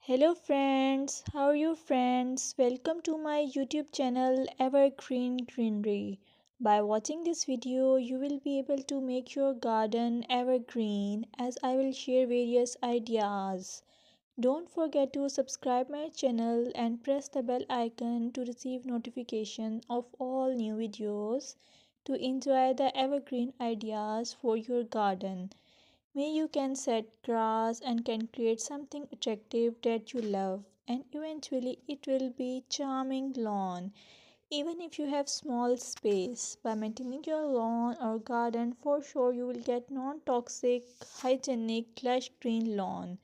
Hello friends, how are you friends? Welcome to my YouTube channel Evergreen Greenery. By watching this video, you will be able to make your garden evergreen as I will share various ideas. Don't forget to subscribe my channel and press the bell icon to receive notification of all new videos to enjoy the evergreen ideas for your garden. May you can set grass and can create something attractive that you love and eventually it will be charming lawn. Even if you have small space, by maintaining your lawn or garden for sure you will get non-toxic, hygienic, lush green lawn.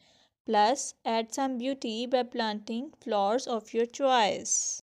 Plus add some beauty by planting flowers of your choice.